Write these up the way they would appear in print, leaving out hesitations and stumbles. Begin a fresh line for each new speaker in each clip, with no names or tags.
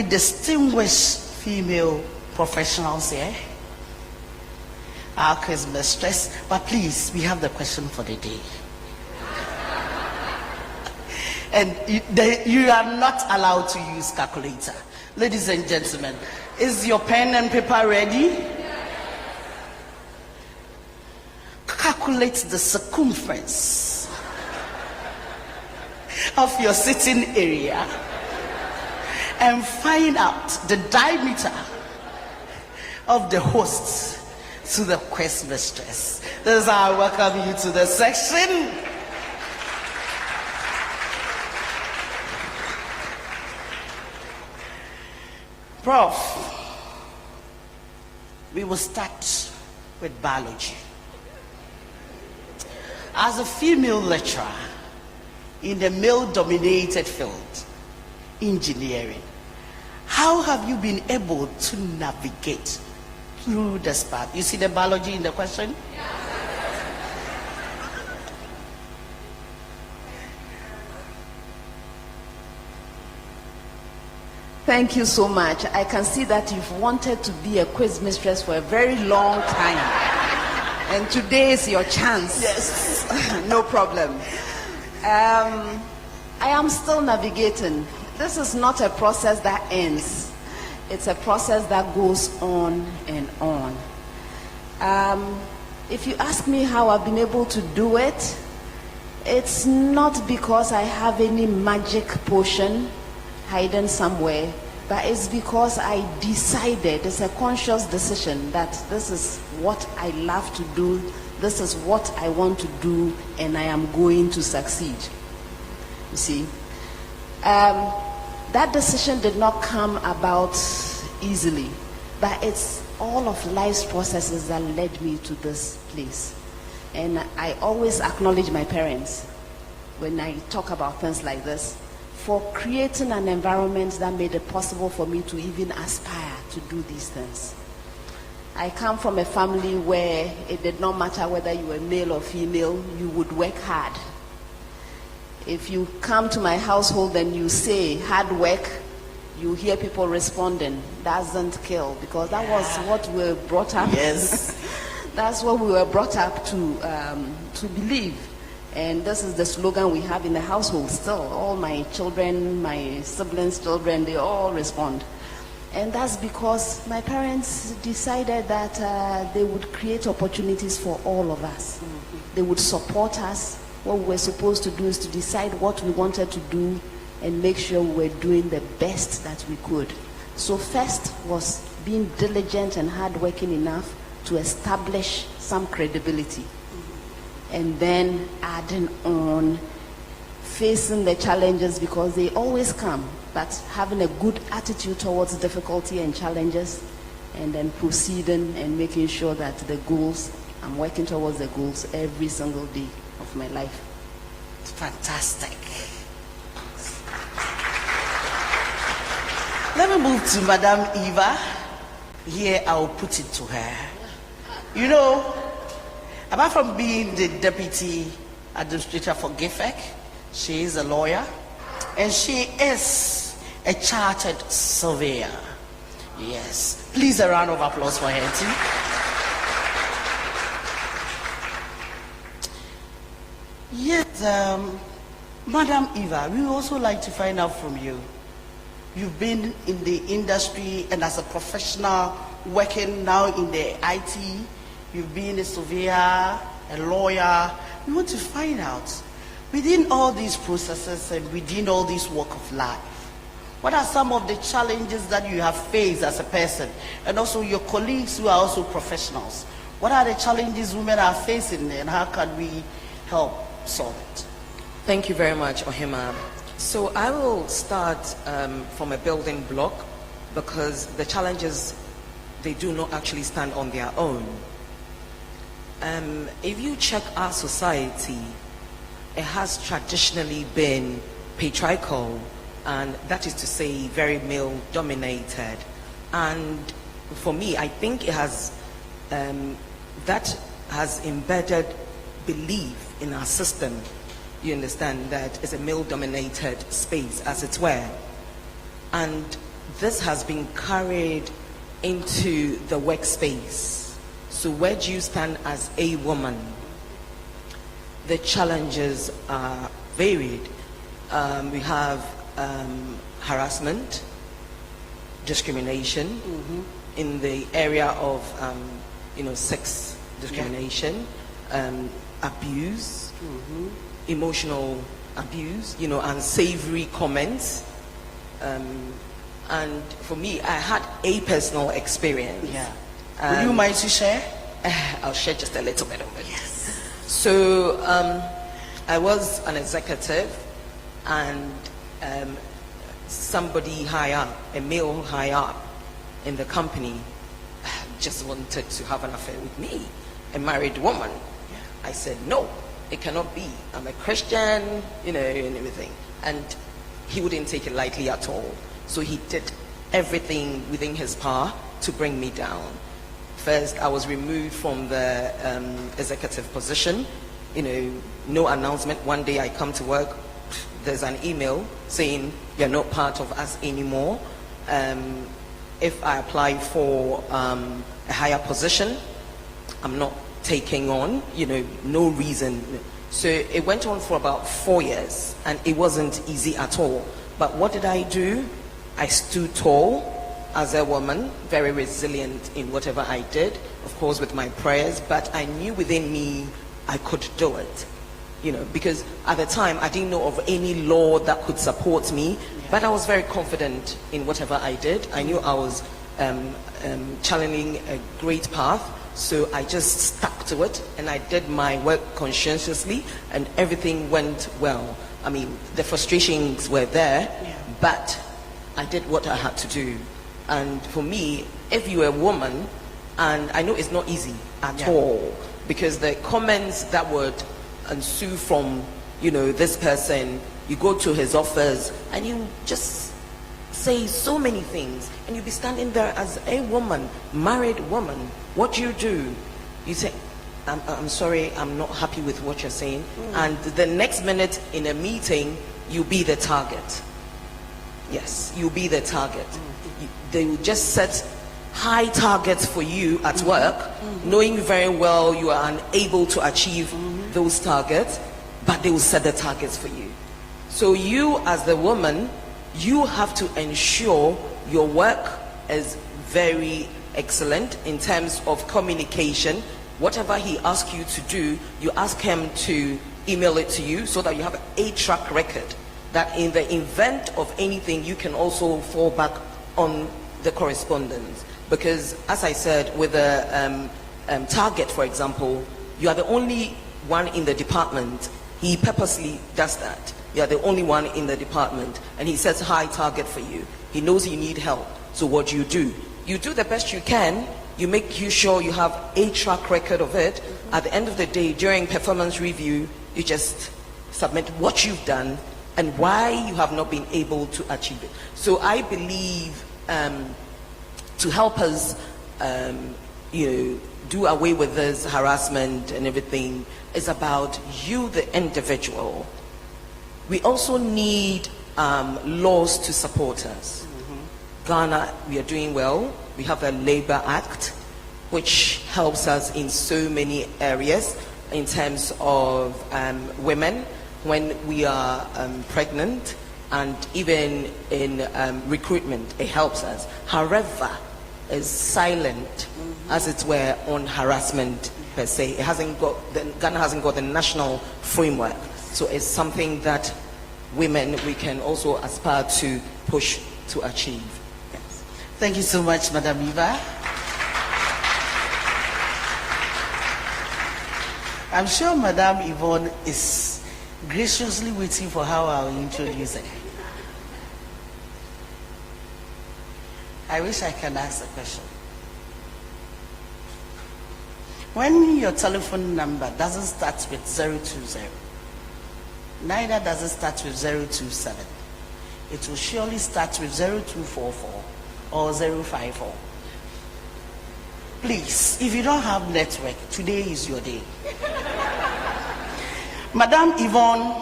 distinguished female professionals here. Our quiz mistress, but please, we have the question for the day. And you are not allowed to use calculator. Ladies and gentlemen, is your pen and paper ready? Calculate the circumference of your sitting area and find out the diameter of the host to the quiz mistress. This is how I welcome you to the section. Prof, we will start with biology. As a female lecturer in the male-dominated field, engineering, how have you been able to navigate through this path? You see the biology in the question?
Thank you so much. I can see that you've wanted to be a quiz mistress for a very long time. And today is your chance.
Yes.
No problem. I am still navigating. This is not a process that ends. It's a process that goes on and on. If you ask me how I've been able to do it, it's not because I have any magic potion hidden somewhere, but it's because I decided, it's a conscious decision, that this is what I love to do, this is what I want to do, and I am going to succeed. You see, that decision did not come about easily, but it's all of life's processes that led me to this place. And I always acknowledge my parents when I talk about things like this, for creating an environment that made it possible for me to even aspire to do these things. I come from a family where it did not matter whether you were male or female, you would work hard. If you come to my household and you say hard work, you hear people responding, doesn't kill, because that was what we were brought up.
Yes.
That's what we were brought up to believe. And this is the slogan we have in the household still. All my children, my siblings' children, they all respond. And that's because my parents decided that they would create opportunities for all of us. They would support us. What we were supposed to do is to decide what we wanted to do and make sure we were doing the best that we could. So first was being diligent and hardworking enough to establish some credibility. And then adding on, facing the challenges, because they always come, but having a good attitude towards difficulty and challenges, and then proceeding and making sure that the goals, I'm working towards the goals every single day of my life.
Fantastic. Let me move to Madam Eva. Here, I'll put it to her. You know, apart from being the deputy administrator for GIFEC, she is a lawyer and she is a chartered surveyor. Yes. Please, a round of applause for her too. Yes, Madam Eva, we would also like to find out from you. You've been in the industry and as a professional working now in the IT. You've been a surveyor, a lawyer. We want to find out, within all these processes and within all this walk of life, what are some of the challenges that you have faced as a person, and also your colleagues who are also professionals? What are the challenges women are facing, and how can we help solve it?
Thank you very much, Ohima. So I will start from a building block, because the challenges, they do not actually stand on their own. If you check our society, it has traditionally been patriarchal, and that is to say very male dominated. And for me, I think it has that has embedded belief in our system. You understand that it's a male dominated space, as it were. And this has been carried into the workspace. So where do you stand as a woman? The challenges are varied. We have harassment, discrimination in the area of sex discrimination, abuse, emotional abuse, unsavory comments. And for me, I had a personal experience.
Yeah. Would you mind to share?
I'll share just a little bit of it.
Yes.
So I was an executive, and somebody high up, a male high up in the company, just wanted to have an affair with me, a married woman. I said, no, it cannot be. I'm a Christian, and everything. And he wouldn't take it lightly at all. So he did everything within his power to bring me down. First, I was removed from the executive position. No announcement. One day I come to work, there's an email saying you're not part of us anymore. If I apply for a higher position, I'm not taking on, no reason. So it went on for about 4 years, and it wasn't easy at all. But what did I do? I stood tall as a woman, very resilient in whatever I did, of course with my prayers, but I knew within me I could do it. Because at the time I didn't know of any law that could support me, but I was very confident in whatever I did. I knew I was challenging a great path, so I just stuck to it, and I did my work conscientiously, and everything went well. I mean, the frustrations were there, but I did what I had to do. And for me, if you're a woman, and I know it's not easy at all, because the comments that would ensue from, this person, you go to his office and you just say so many things, and you'll be standing there as a woman, married woman. What do? You say, I'm sorry, I'm not happy with what you're saying. And the next minute in a meeting, you'll be the target. Yes, you'll be the target. They will just set high targets for you at work, knowing very well you are unable to achieve those targets, but they will set the targets for you. So you, as the woman, you have to ensure your work is very excellent in terms of communication. Whatever he asks you to do, you ask him to email it to you, so that you have a track record, that in the event of anything you can also fall back on the correspondence. Because as I said, with a target, for example, you are the only one in the department. He purposely does that. You are the only one in the department, and he sets a high target for you. He knows you need help. So what do? You do the best you can. You make sure you have a track record of it. At the end of the day, during performance review, you just submit what you've done and why you have not been able to achieve it. So I believe to help us do away with this harassment and everything is about you, the individual. We also need laws to support us. Ghana, we are doing well. We have a Labor Act, which helps us in so many areas in terms of women when we are pregnant, and even in recruitment, it helps us. However, it's silent, as it were, on harassment per se. It hasn't got Ghana hasn't got the national framework, so it's something that women, we can also aspire to push to achieve.
Yes. Thank you so much, Madam Eva. I'm sure Madam Yvonne is graciously waiting for how I will introduce her. I wish I can ask a question. When your telephone number doesn't start with 020, neither does it start with 027, it will surely start with 0244 or 054. Please, if you don't have network, today is your day. Madam Yvonne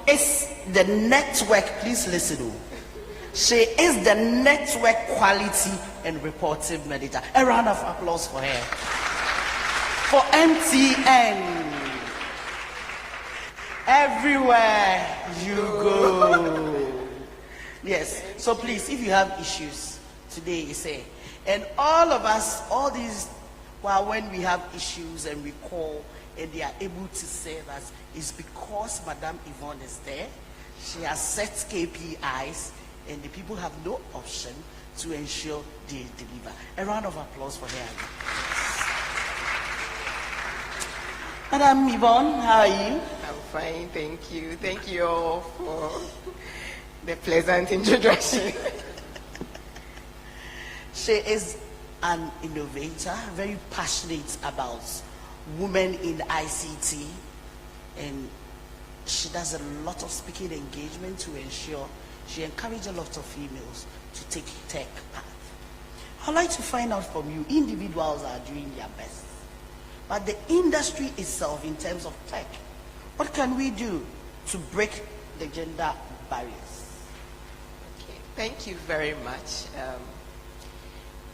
is the network. Please listen. She is the network quality and reporting manager. A round of applause for her. For MTN. Everywhere you go. Yes. So please, if you have issues today, you say, and all of us, all these, well, when we have issues and we call and they are able to save us, is because Madame Yvonne is there. She has set KPIs, and the people have no option to ensure they deliver. A round of applause for her. Madame Yvonne, how are you?
I'm fine, thank you. Thank you all for the pleasant introduction.
She is an innovator, very passionate about women in ICT, and she does a lot of speaking engagement to ensure she encourages a lot of females to take tech path. I'd like to find out from you, individuals are doing their best, but the industry itself in terms of tech, what can we do to break the gender barriers?
Okay, thank you very much.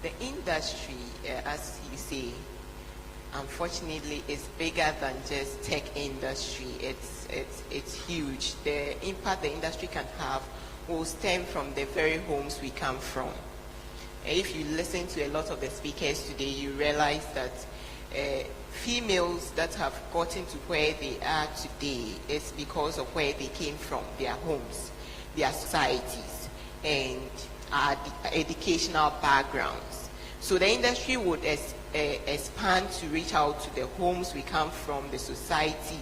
The industry, as you say, unfortunately, is bigger than just tech industry. It's huge. The impact the industry can have will stem from the very homes we come from. If you listen to a lot of the speakers today, you realize that females that have gotten to where they are today is because of where they came from, their homes, their societies, and our educational backgrounds. So the industry would expand to reach out to the homes we come from, the society,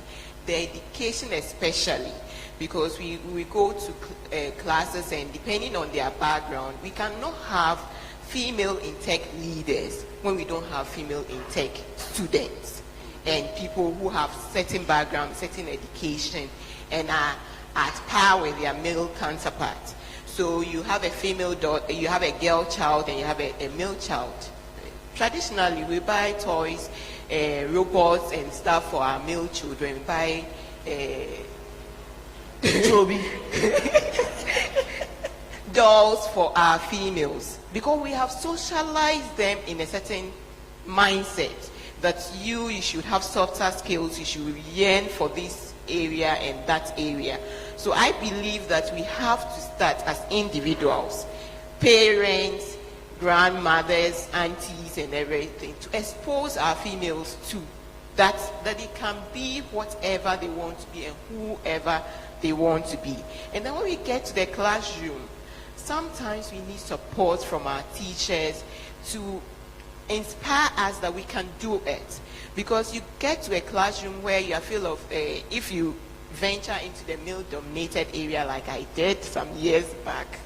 the education especially, because we go to classes, and depending on their background, we cannot have female in tech leaders when we don't have female in tech students and people who have certain background, certain education, and are at par with their male counterparts. So you have a female daughter, you have a girl child, and you have a male child. Traditionally, we buy toys, robots and stuff for our male children. We buy dolls for our females, because we have socialized them in a certain mindset that you should have softer skills, you should yearn for this area and that area. So I believe that we have to start as individuals, parents, grandmothers, aunties, and everything, to expose our females to that they can be whatever they want to be and whoever they want to be. And then when we get to the classroom, sometimes we need support from our teachers to inspire us that we can do it. Because you get to a classroom where you feel of, if you venture into the male-dominated area like I did some years back,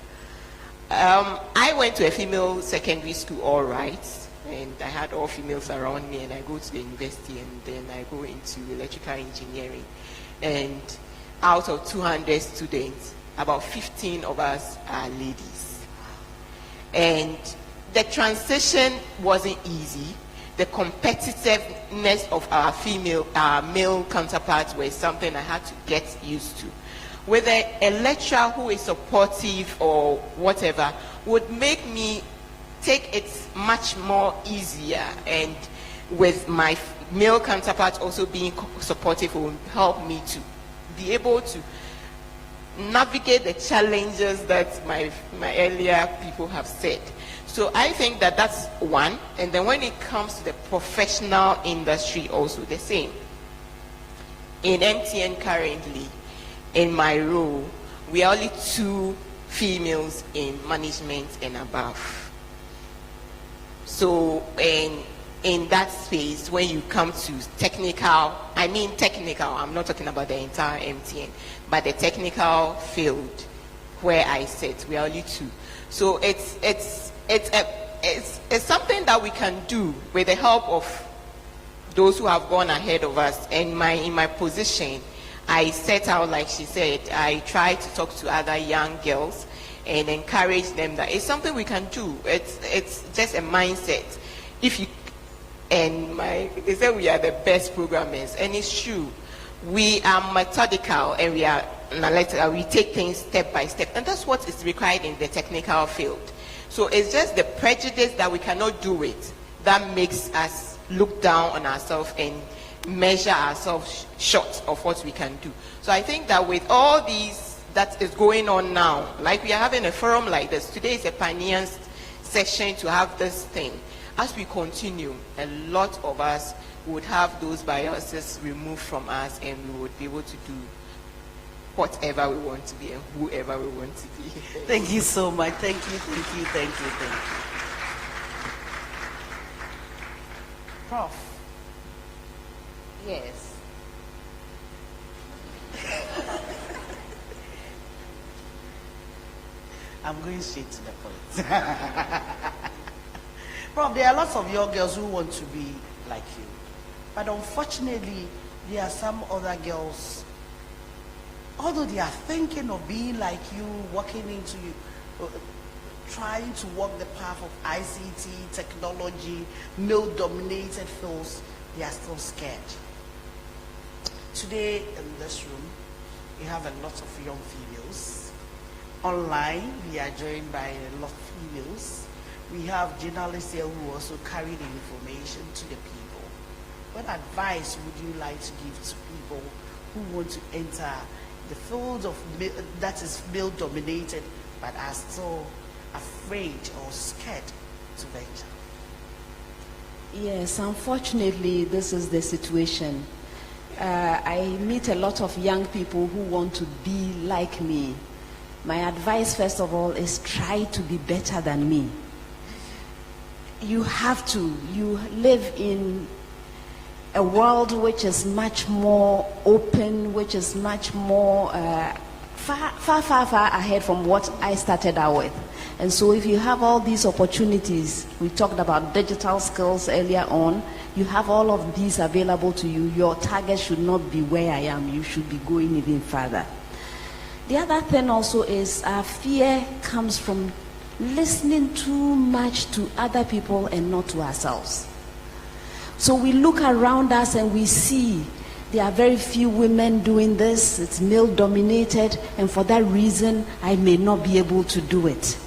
I went to a female secondary school, all right, and I had all females around me, and I go to the university, and then I go into electrical engineering. And out of 200 students, about 15 of us are ladies. And the transition wasn't easy. The competitiveness of our male counterparts was something I had to get used to. With a lecturer who is supportive or whatever would make me take it much more easier, and with my male counterparts also being supportive will help me to be able to navigate the challenges that my earlier people have said. So I think that that's one. And then when it comes to the professional industry, also the same. In MTN currently, in my role, we are only 2 females in management and above. So in that space, when you come to technical, I'm not talking about the entire MTN, but the technical field where I sit, we are only 2. So it's something that we can do with the help of those who have gone ahead of us. And in my position, I set out, like she said, I try to talk to other young girls and encourage them that it's something we can do. It's just a mindset. They say we are the best programmers, and it's true. We are methodical, and we are we take things step by step, and that's what is required in the technical field. So it's just the prejudice that we cannot do it that makes us look down on ourselves and measure ourselves short of what we can do. So I think that with all these that is going on now, like we are having a forum like this, today is a pioneer session to have this thing. As we continue, a lot of us would have those biases removed from us, and we would be able to do whatever we want to be and whoever we want to be.
Thank you so much. Thank you, thank you, thank you, thank you. Prof.
Yes.
I'm going straight to the point. Prof, there are lots of young girls who want to be like you. But unfortunately, there are some other girls, although they are thinking of being like you, walking into you, trying to walk the path of ICT, technology, male-dominated fields, they are still scared. Today in this room, we have a lot of young females. Online, we are joined by a lot of females. We have journalists here who also carry the information to the people. What advice would you like to give to people who want to enter the field of that is male-dominated but are still afraid or scared to venture?
Yes, unfortunately, this is the situation. I meet a lot of young people who want to be like me. My advice, first of all, is try to be better than me. You have to. You live in a world which is much more open, which is much more far ahead from what I started out with. And so if you have all these opportunities, we talked about digital skills earlier on, you have all of these available to you. Your target should not be where I am. You should be going even further. The other thing also is our fear comes from listening too much to other people and not to ourselves. So we look around us and we see there are very few women doing this, it's male dominated, and for that reason I may not be able to do it.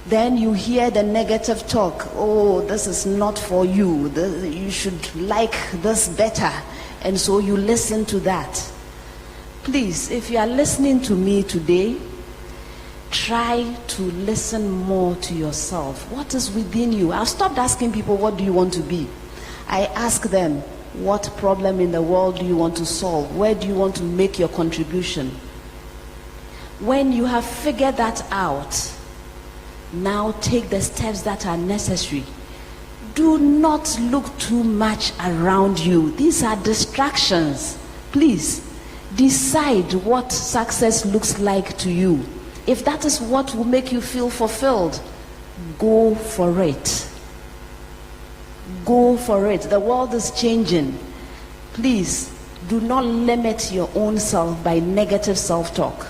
Then you hear the negative talk, oh, this is not for you, you should like this better, and so you listen to that. Please, if you are listening to me today, try to listen more to yourself. What is within you? I've stopped asking people, what do you want to be? I ask them, what problem in the world do you want to solve? Where do you want to make your contribution? When you have figured that out, now take the steps that are necessary. Do not look too much around you. These are distractions. Please, decide what success looks like to you. If that is what will make you feel fulfilled, go for it. Go for it. The world is changing. Please, do not limit your own self by negative self-talk.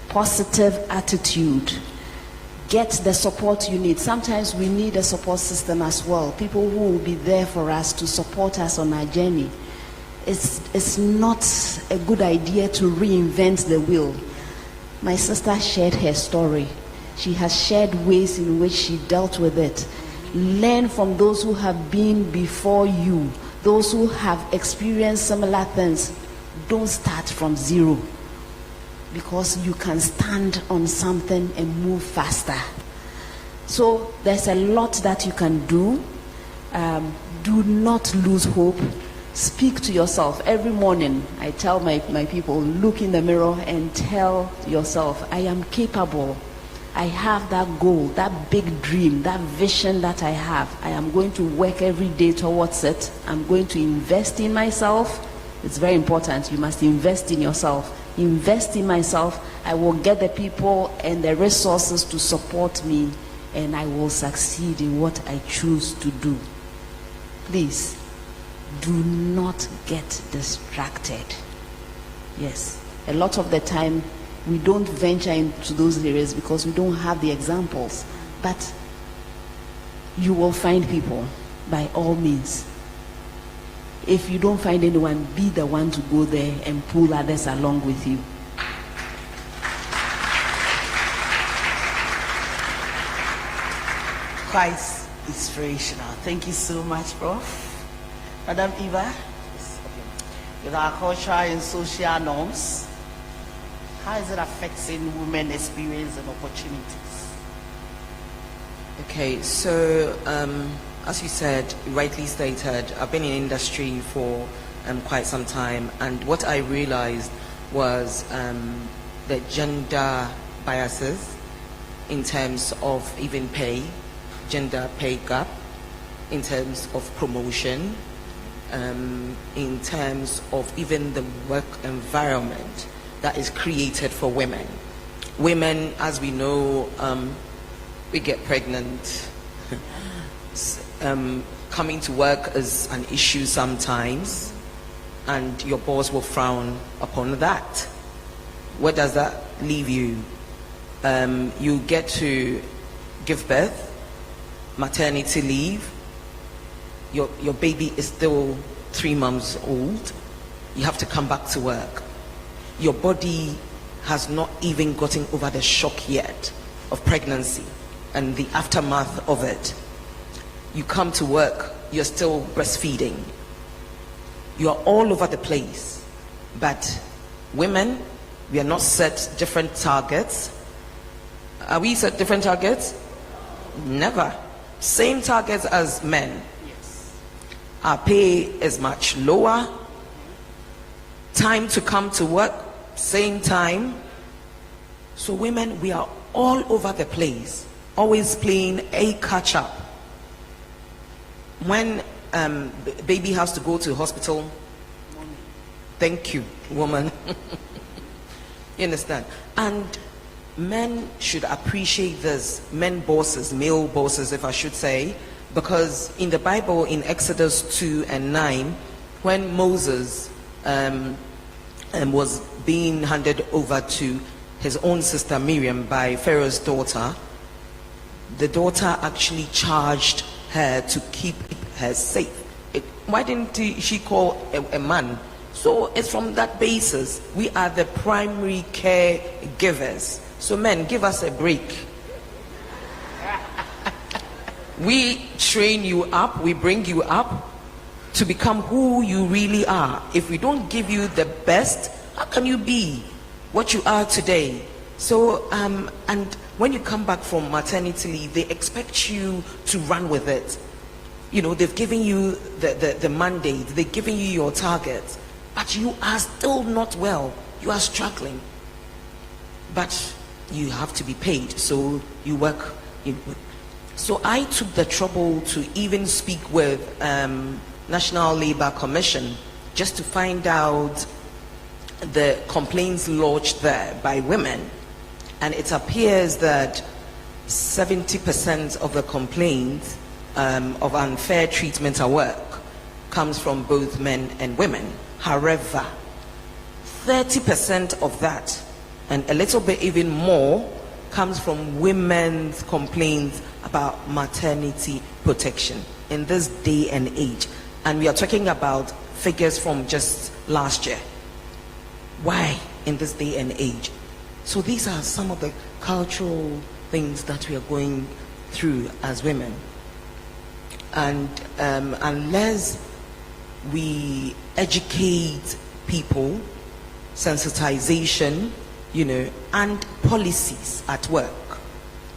Positive attitude. Get the support you need. Sometimes we need a support system as well. People who will be there for us to support us on our journey. It's not a good idea to reinvent the wheel. My sister shared her story. She has shared ways in which she dealt with it. Learn from those who have been before you, those who have experienced similar things. Don't start from zero, because you can stand on something and move faster. So there's a lot that you can do. Do not lose hope. Speak to yourself. Every morning I tell my people, look in the mirror and tell yourself, I am capable. I have that goal, that big dream, that vision that I have. I am going to work every day towards it. I'm going to invest in myself. It's very important. You must invest in yourself. Invest in myself. I will get the people and the resources to support me, and I will succeed in what I choose to do. Please, do not get distracted. Yes, a lot of the time we don't venture into those areas because we don't have the examples. But you will find people, by all means. If you don't find anyone, be the one to go there and pull others along with you.
Quite inspirational. Thank you so much, Prof. Madam Effah, with our cultural and social norms, how is it affecting women's experience and opportunities?
Okay, so as you said, rightly stated, I've been in industry for quite some time, and what I realized was the gender biases in terms of even pay, gender pay gap, in terms of promotion, in terms of even the work environment that is created for women. Women, as we know, we get pregnant. Coming to work is an issue sometimes, and your boss will frown upon that. Where does that leave you? You get to give birth, maternity leave, your baby is still 3 months old, you have to come back to work. Your body has not even gotten over the shock yet of pregnancy and the aftermath of it. You come to work, you're still breastfeeding. You are all over the place. But women, we are not set different targets. Are we set different targets? Never. Same targets as men.
Yes.
Our pay is much lower. Time to come to work, same time. So women, we are all over the place, always playing a catch-up. When baby has to go to hospital, thank you, woman. You understand? And men should appreciate this, men bosses, male bosses, if I should say, because in the Bible, in Exodus 2:9, when Moses was being handed over to his own sister Miriam by Pharaoh's daughter, the daughter actually charged her to keep her safe. Why didn't she call a man? So it's from that basis. We are the primary caregivers. So men, give us a break. We train you up, we bring you up to become who you really are. If we don't give you the best, how can you be what you are today? So, and when you come back from maternity leave, they expect you to run with it. You know, they've given you the mandate, they've given you your targets, but you are still not well. You are struggling. But you have to be paid, so you work. So I took the trouble to even speak with National Labour Commission just to find out the complaints lodged there by women, and it appears that 70% of the complaints of unfair treatment at work comes from both men and women. However, 30% of that, and a little bit even more, comes from women's complaints about maternity protection in this day and age. And we are talking about figures from just last year. Why in this day and age? So these are some of the cultural things that we are going through as women. And unless we educate people, sensitization, you know, and policies at work.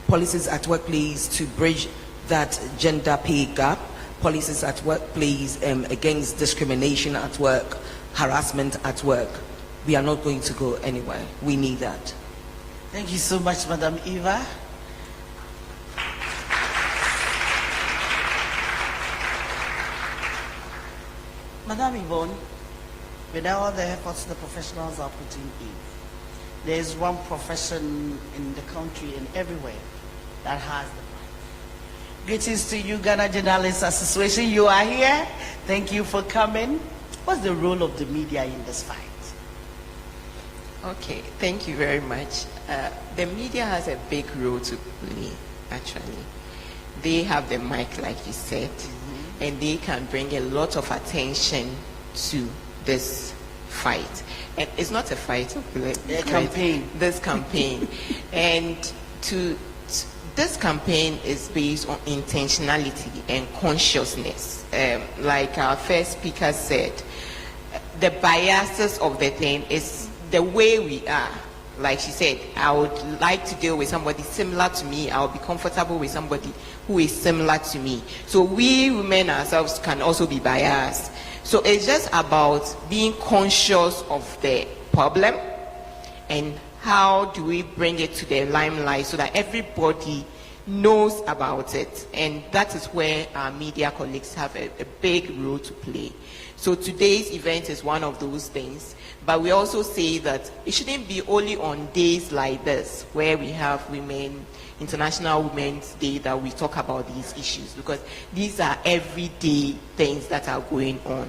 Policies at workplace to bridge that gender pay gap. Policies at workplace against discrimination at work, harassment at work. We are not going to go anywhere. We need that.
Thank you so much, Madam Effah. Madam Yvonne, with all the efforts the professionals are putting in, there is one profession in the country and everywhere that has the fight. Greetings to you, Ghana Journalists Association. You are here. Thank you for coming. What's the role of the media in this fight?
Okay, thank you very much. The media has a big role to play, actually. They have the mic, like you said, and they can bring a lot of attention to this fight. And it's not a fight,
a campaign.
This campaign. And this campaign is based on intentionality and consciousness. Like our first speaker said, the biases of the thing is the way we are. Like she said, I would like to deal with somebody similar to me. I would be comfortable with somebody who is similar to me. So we women ourselves can also be biased. So it's just about being conscious of the problem and how do we bring it to the limelight so that everybody knows about it. And that is where our media colleagues have a big role to play. So today's event is one of those things. But we also say that it shouldn't be only on days like this where we have International Women's Day, that we talk about these issues, because these are everyday things that are going on.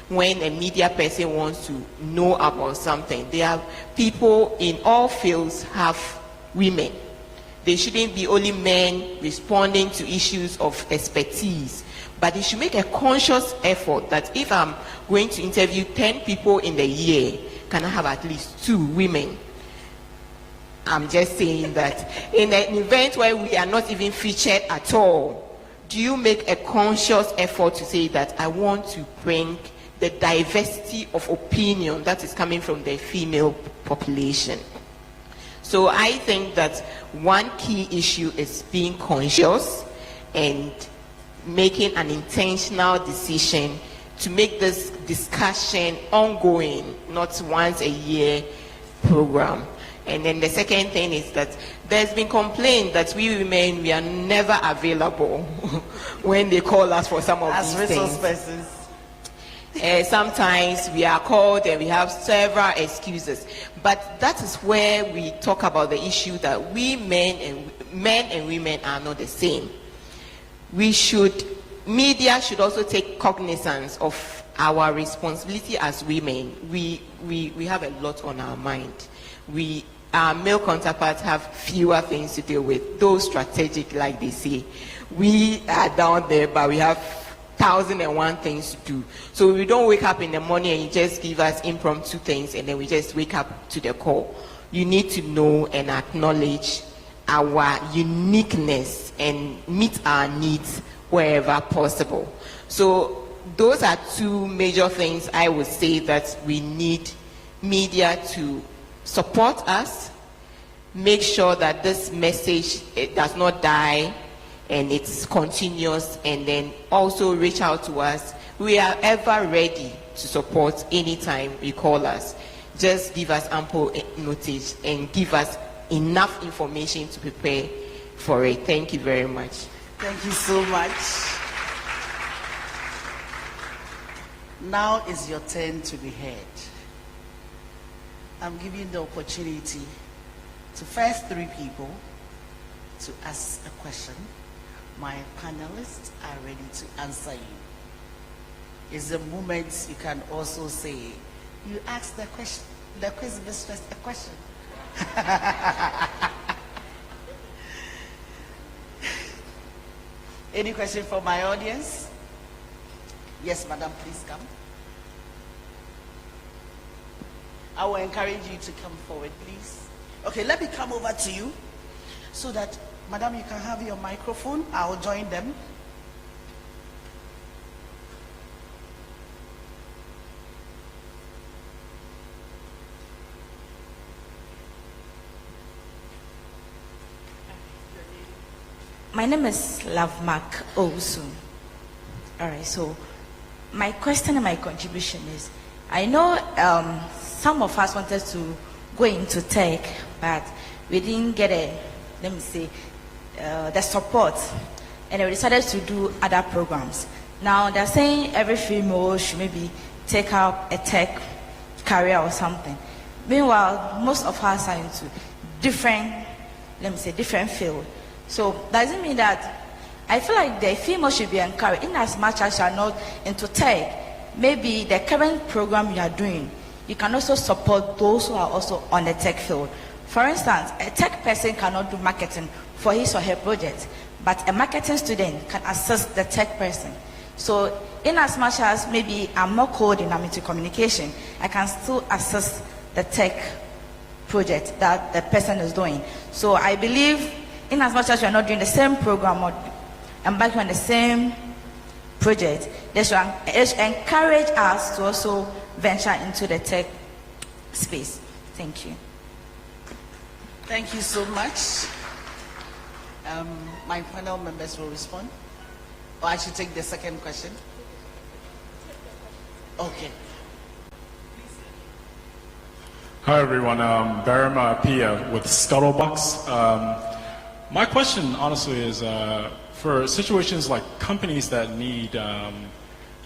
When a media person wants to know about something, there are people in all fields have women. They shouldn't be only men responding to issues of expertise, but they should make a conscious effort that if I'm going to interview 10 people in the year, can I have at least 2 women? I'm just saying that in an event where we are not even featured at all, do you make a conscious effort to say that I want to bring the diversity of opinion that is coming from the female population? So I think that one key issue is being conscious and making an intentional decision to make this discussion ongoing, not once a year program. And then the second thing is that there's been complaint that we women, we are never available when they call us for some of
as
these
resource
things.
persons.
Sometimes we are called and we have several excuses. But that is where we talk about the issue that men and women are not the same. Media should also take cognizance of our responsibility as women. We have a lot on our mind. Our male counterparts have fewer things to deal with, those strategic, like they say. We are down there, but we have 1,001 things to do. So we don't wake up in the morning and you just give us impromptu things and then we just wake up to the call. You need to know and acknowledge our uniqueness and meet our needs wherever possible. So those are 2 major things I would say that we need media to support us, make sure that this message, it does not die and it's continuous, and then also reach out to us. We are ever ready to support anytime you call us. Just give us ample notice and give us enough information to prepare for it. Thank you very much.
Thank you so much. Now is your turn to be heard. I'm giving the opportunity to first 3 people to ask a question. My panelists are ready to answer you. It's the moment you can also say, you ask the question, the quiz mistress a question. Any question from my audience? Yes, madam, please come. I will encourage you to come forward, please. Okay, let me come over to you so that, madam, you can have your microphone. I'll join them.
My name is Love Mark Owusu. All right, so my question and my contribution is, I know some of us wanted to go into tech, but we didn't get the support, and we decided to do other programs. Now they're saying every female should maybe take up a tech career or something. Meanwhile, most of us are into different field. So does it mean that I feel like the female should be encouraged, in as much as you are not into tech, maybe the current program you are doing, you can also support those who are also on the tech field. For instance, a tech person cannot do marketing for his or her project, but a marketing student can assist the tech person. So in as much as maybe I'm not coding, I'm into communication, I can still assist the tech project that the person is doing. So I believe in as much as you're not doing the same program or embarking on the same project, they should encourage us to also venture into the tech space. Thank you.
Thank you so much. My panel members will respond. Or I should take the second question. Okay.
Hi everyone, Barama Pia with Scuttlebox. My question honestly is for situations like companies that need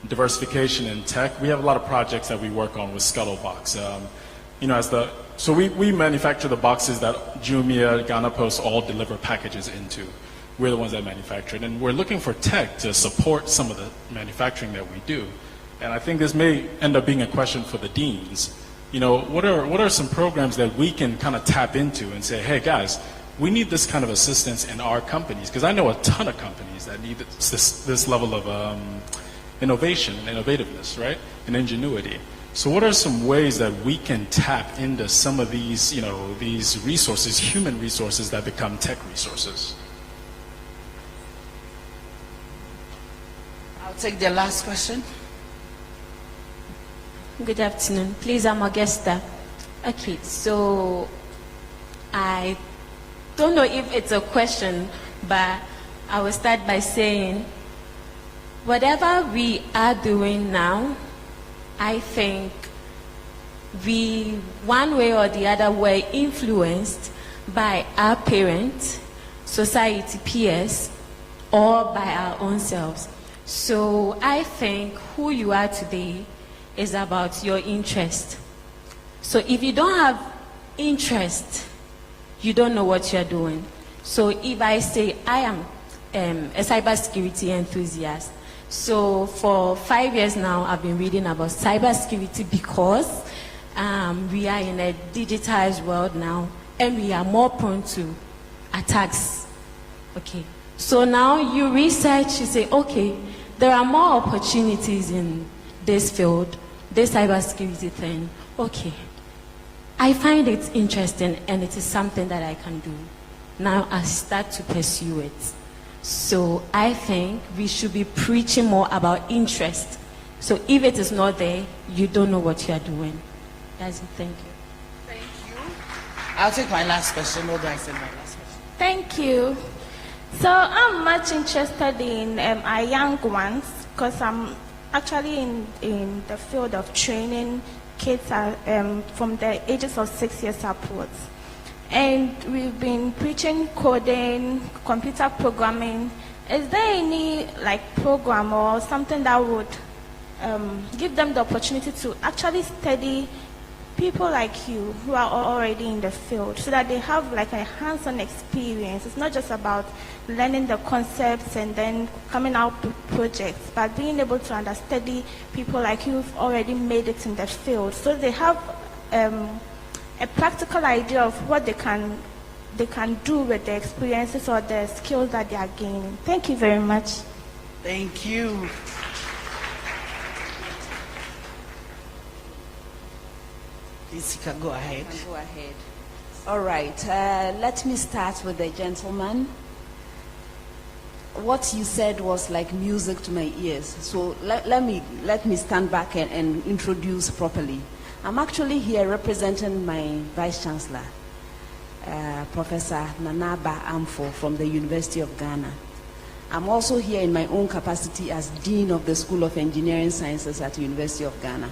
diversification in tech, we have a lot of projects that we work on with Scuttlebox. So we manufacture the boxes that Jumia, Ghana Post all deliver packages into. We're the ones that manufacture it, and we're looking for tech to support some of the manufacturing that we do. And I think this may end up being a question for the deans. What are some programs that we can kind of tap into and say, hey guys, we need this kind of assistance in our companies, because I know a ton of companies that need this level of innovation and innovativeness, right, and ingenuity. So what are some ways that we can tap into some of these, these resources, human resources that become tech resources?
I'll take the last question.
Good afternoon. Please, I'm Augusta. Okay, so I don't know if it's a question, but I will start by saying, whatever we are doing now, I think we, one way or the other, were influenced by our parents, society, peers, or by our own selves. So I think who you are today is about your interest. So if you don't have interest, you don't know what you're doing. So if I say I am a cybersecurity enthusiast, so for 5 years now I've been reading about cybersecurity because we are in a digitized world now and we are more prone to attacks. Okay. So now you research, you say, okay, there are more opportunities in this field, this cybersecurity thing. Okay. I find it interesting and it is something that I can do. Now I start to pursue it. So I think we should be preaching more about interest. So if it is not there, you don't know what you are doing. That's it. Thank you.
Thank you. I'll take my last question. What do I say my last question?
Thank you. So I'm much interested in our young ones because I'm actually in the field of training kids from the ages of 6 years upwards. And we've been preaching coding, computer programming. Is there any program or something that would give them the opportunity to actually study people like you who are already in the field so that they have a hands-on experience? It's not just about learning the concepts and then coming out with projects, but being able to understudy people like you who've already made it in the field so they have a practical idea of what they can do with the experiences or the skills that they are gaining. Thank you very much.
Thank you. Please, you can go ahead.
Go ahead. All right. Let me start with the gentleman. What you said was like music to my ears. So let me stand back and introduce properly. I'm actually here representing my Vice Chancellor, Professor Nanaba Amfo from the University of Ghana. I'm also here in my own capacity as Dean of the School of Engineering Sciences at the University of Ghana.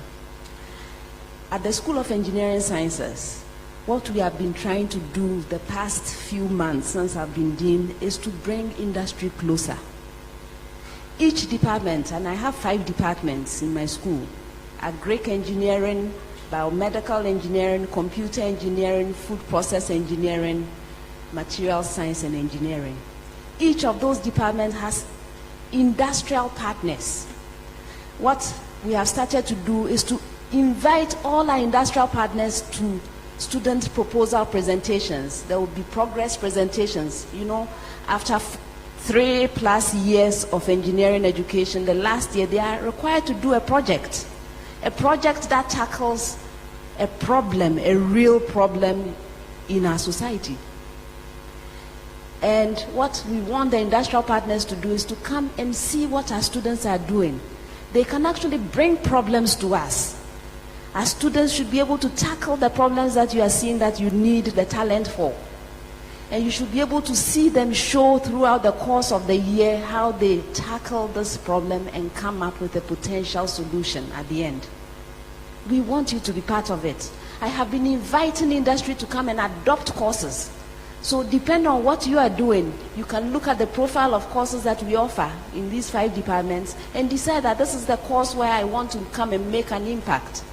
At the School of Engineering Sciences, what we have been trying to do the past few months since I've been Dean is to bring industry closer. Each department, and I have 5 departments in my school, agric engineering, biomedical engineering, computer engineering, food process engineering, material science and engineering. Each of those departments has industrial partners. What we have started to do is to invite all our industrial partners to student proposal presentations. There will be progress presentations. After 3+ years of engineering education, the last year they are required to do a project that tackles a problem, a real problem in our society. And what we want the industrial partners to do is to come and see what our students are doing. They can actually bring problems to us. Our students should be able to tackle the problems that you are seeing that you need the talent for. And you should be able to see them show throughout the course of the year how they tackle this problem and come up with a potential solution at the end. We want you to be part of it. I have been inviting industry to come and adopt courses. So depending on what you are doing, you can look at the profile of courses that we offer in these 5 departments and decide that this is the course where I want to come and make an impact.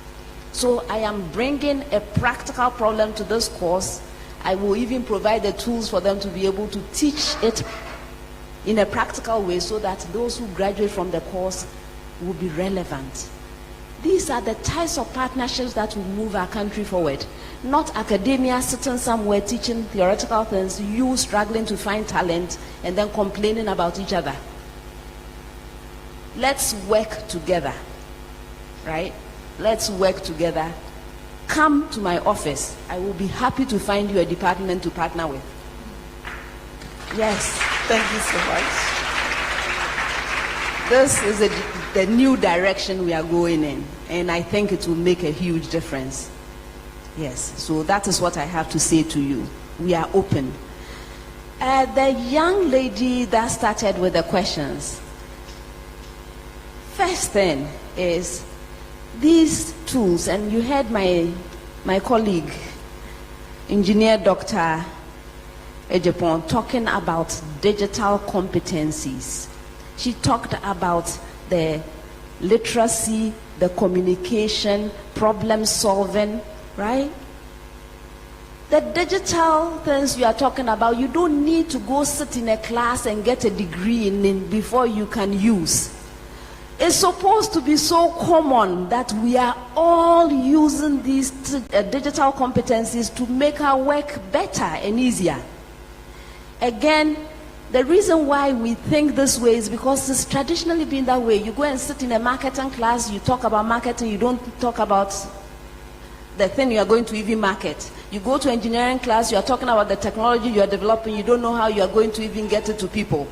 So I am bringing a practical problem to this course. I will even provide the tools for them to be able to teach it in a practical way so that those who graduate from the course will be relevant. These are the types of partnerships that will move our country forward. Not academia sitting somewhere teaching theoretical things, you struggling to find talent and then complaining about each other. Let's work together, right? Let's work together. Come to my office. I will be happy to find you a department to partner with. Yes.
Thank you so much.
This is the new direction we are going in, and I think it will make a huge difference. Yes, so that is what I have to say to you. We are open. The young lady that started with the questions, first thing is these tools, and you heard my colleague, Engineer Dr. Ejepon, talking about digital competencies. She talked about the literacy, the communication, problem solving, right? The digital things you are talking about, you don't need to go sit in a class and get a degree in it before you can use. It's supposed to be so common that we are all using these digital competencies to make our work better and easier. Again, the reason why we think this way is because it's traditionally been that way. You go and sit in a marketing class, you talk about marketing, you don't talk about the thing you are going to even market. You go to engineering class, you are talking about the technology you are developing, you don't know how you are going to even get it to people.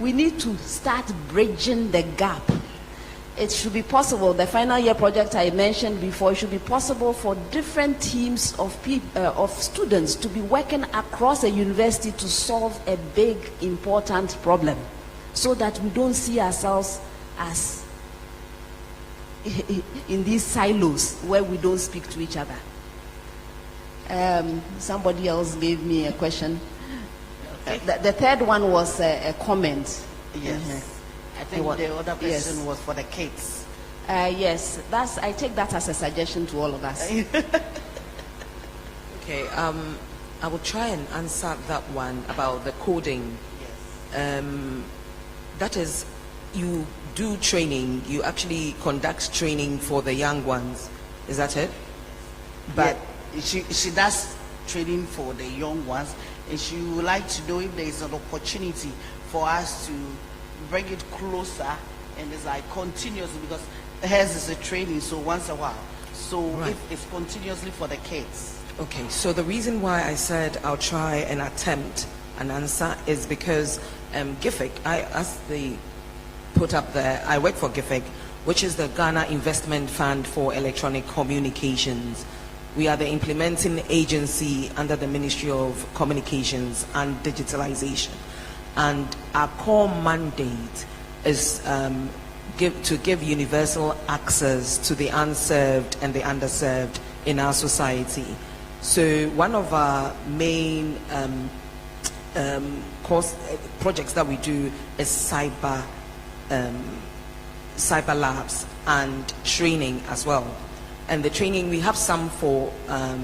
We need to start bridging the gap. It should be possible, the final year project I mentioned before, it should be possible for different teams of students to be working across a university to solve a big, important problem, so that we don't see ourselves as in these silos where we don't speak to each other. Somebody else gave me a question. Okay. The third one was a comment.
Yes. Mm-hmm. I think the other question was for the kids.
Yes, I take that as a suggestion to all of us.
Okay, I will try and answer that one about the coding.
Yes.
That is, you do training, you actually conduct training for the young ones. Is that it?
But yeah, she does training for the young ones, and she would like to know if there is an opportunity for us to bring it closer, and it's like continuously, because hers is a training, so once a while. So right. If it's continuously for the kids.
Okay, so the reason why I said I'll try and attempt an answer is because GIFEC, as they put up there, I work for GIFEC, which is the Ghana Investment Fund for Electronic Communications. We are the implementing agency under the Ministry of Communications and Digitalization. And our core mandate is to give universal access to the unserved and the underserved in our society. So one of our main projects that we do is cyber labs and training as well. And the training, we have some for,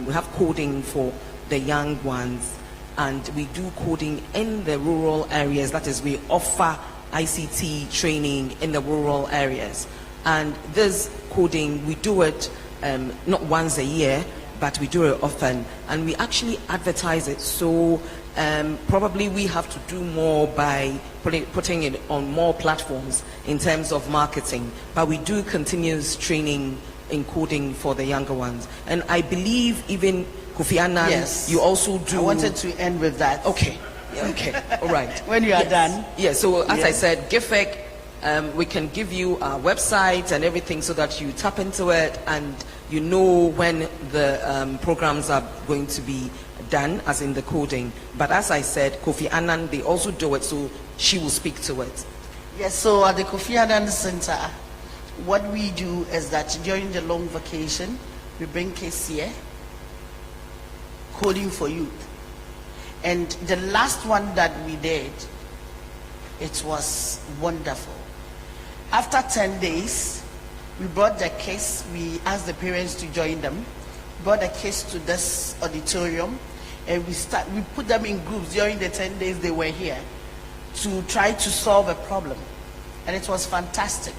we have coding for the young ones, and we do coding in the rural areas. That is, we offer ICT training in the rural areas. And this coding, we do it not once a year, but we do it often. And we actually advertise it so Probably we have to do more by putting it on more platforms in terms of marketing, but we do continuous training in coding for the younger ones. And I believe even Kofi Annan,
Yes.
you also do...
I wanted to end with that.
Okay, okay, all right.
When you are
Yes.
done.
Yeah, so as I
Yes.
said, GIFEC, we can give you our website and everything so that you tap into it and you know when the programs are going to be done, as in the coding. But as I said, Kofi Annan, they also do it, so she will speak to it.
Yes, so at the Kofi Annan Center, what we do is that during the long vacation, we bring kids here, coding for youth. And the last one that we did, it was wonderful. After 10 days, we brought the kids, we asked the parents to join them, brought the kids to this auditorium, and we put them in groups during the 10 days they were here to try to solve a problem. And it was fantastic.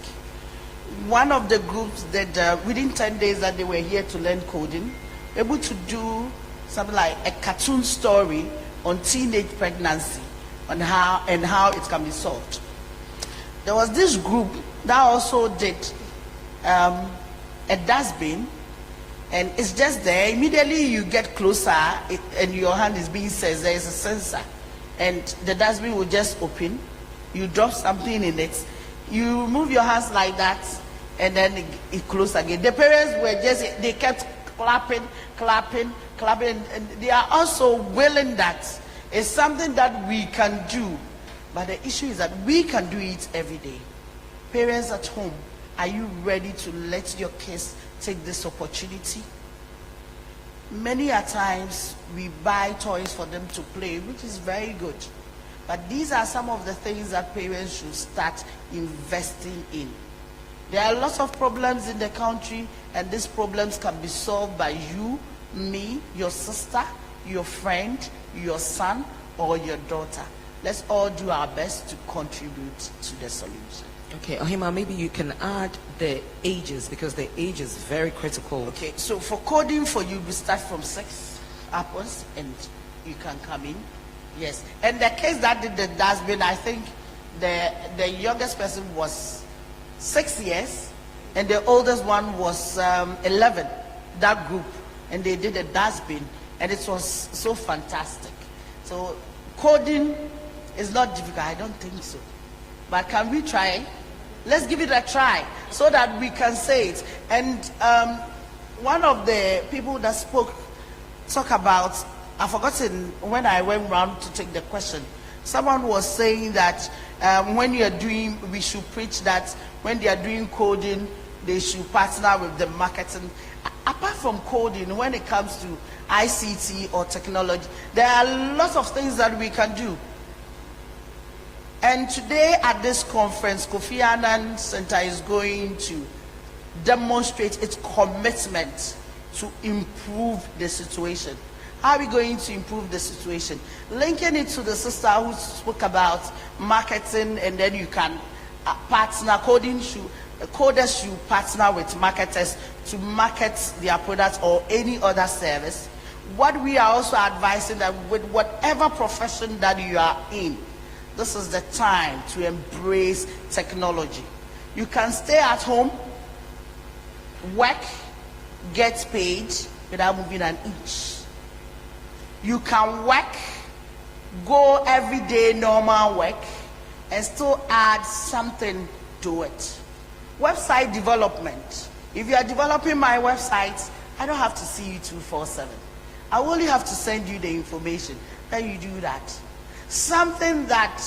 One of the groups that within 10 days that they were here to learn coding, able to do something like a cartoon story on teenage pregnancy and how it can be solved. There was this group that also did a dustbin, and it's just there. Immediately you get closer and your hand is being sensed, there is a sensor, and the dustbin will just open. You drop something in it, you move your hands like that, and then it closes again. The parents were they kept clapping, and they are also willing that it's something that we can do. But the issue is that we can do it every day. Parents at home, are you ready to let your kids take this opportunity? Many a times we buy toys for them to play, which is very good. But these are some of the things that parents should start investing in. There are lots of problems in the country, and these problems can be solved by you, me, your sister, your friend, your son, or your daughter. Let's all do our best to contribute to the solution.
Okay, Ohima, maybe you can add the ages, because the age is very critical.
Okay, so for coding for you, we start from 6 upwards, and you can come in. Yes, and the case that did the dustbin, I think the youngest person was 6 years, and the oldest one was 11, that group, and they did a dustbin, and it was so fantastic. So coding is not difficult, I don't think so. But can we try? Let's give it a try so that we can say it. And one of the people that talk about, I've forgotten when I went round to take the question. Someone was saying that we should preach that when they are doing coding, they should partner with the marketing. Apart from coding, when it comes to ICT or technology, there are lots of things that we can do. And today at this conference, Kofi Annan Center is going to demonstrate its commitment to improve the situation. How are we going to improve the situation? Linking it to the sister who spoke about marketing, and then you can partner, coders should partner with marketers to market their products or any other service. What we are also advising that with whatever profession that you are in, this is the time to embrace technology. You can stay at home, work, get paid without moving an inch. You can work, go everyday normal work, and still add something to it. Website development. If you are developing my website, I don't have to see you 24/7. I only have to send you the information. Then you do that. Something that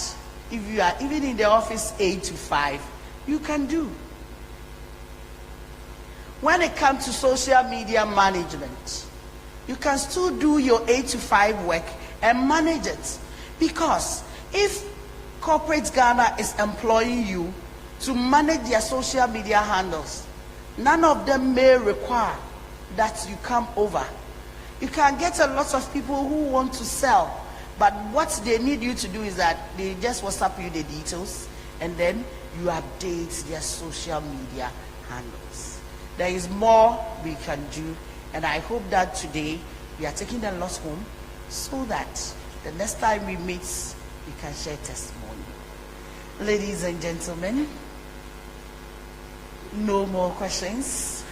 if you are even in the office 8 to 5, you can do. When it comes to social media management, you can still do your 8 to 5 work and manage it. Because if corporate Ghana is employing you to manage their social media handles, none of them may require that you come over. You can get a lot of people who want to sell, but what they need you to do is that they just WhatsApp you the details, and then you update their social media handles. There is more we can do, and I hope that today we are taking the loss home so that The next time we meet, you can share testimony. Ladies and gentlemen, no more questions.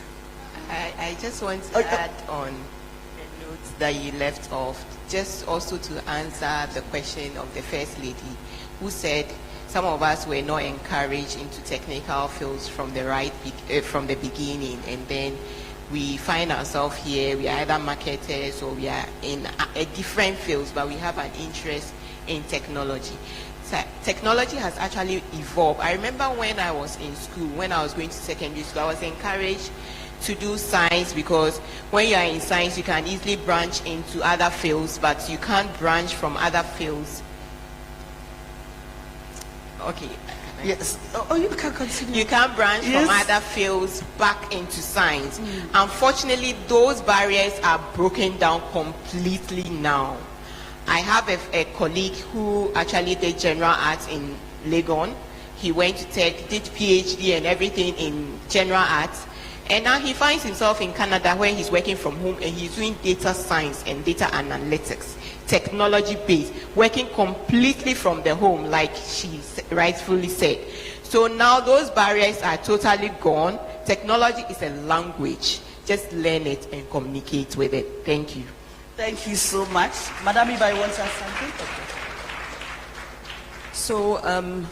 I just want to add on the notes that you left off, just also to answer the question of the First Lady, who said some of us were not encouraged into technical fields from the beginning, and then we find ourselves here. We are either marketers or we are in a different fields, but we have an interest in technology. So technology has actually evolved. I remember when I was in school, when I was going to secondary school, I was encouraged to do science, because when you are in science, you can easily branch into other fields, but you can't branch from other fields. Okay.
Yes. Oh, you can continue.
You can branch from other fields back into science. Unfortunately, those barriers are broken down completely now. I have a colleague who actually did general arts in Legon. He went to tech, did PhD and everything in general arts. And now he finds himself in Canada, where he's working from home, and he's doing data science and data analytics, technology based, working completely from the home, like she rightfully said. So now those barriers are totally gone. Technology is a language. Just learn it and communicate with it. Thank you.
Thank you so much. Madam, if I want to ask something. Okay.
So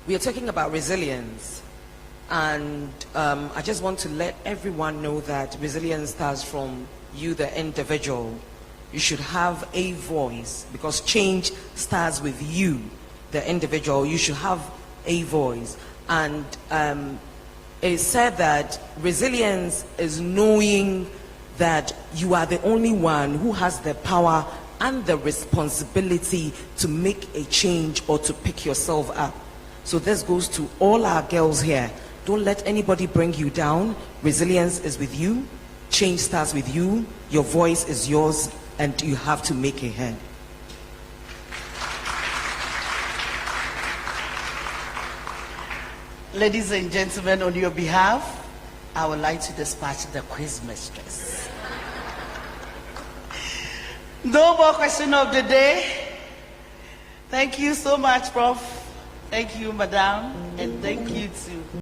we are talking about resilience. And I just want to let everyone know that resilience starts from you, the individual. You should have a voice, because change starts with you, the individual. You should have a voice. And it is said that resilience is knowing that you are the only one who has the power and the responsibility to make a change or to pick yourself up. So this goes to all our girls here. Don't let anybody bring you down. Resilience is with you. Change starts with you. Your voice is yours, and you have to make it heard.
Ladies and gentlemen, on your behalf, I would like to dispatch the quiz mistress. No more question of the day. Thank you so much, Prof. Thank you, Madam. And thank you to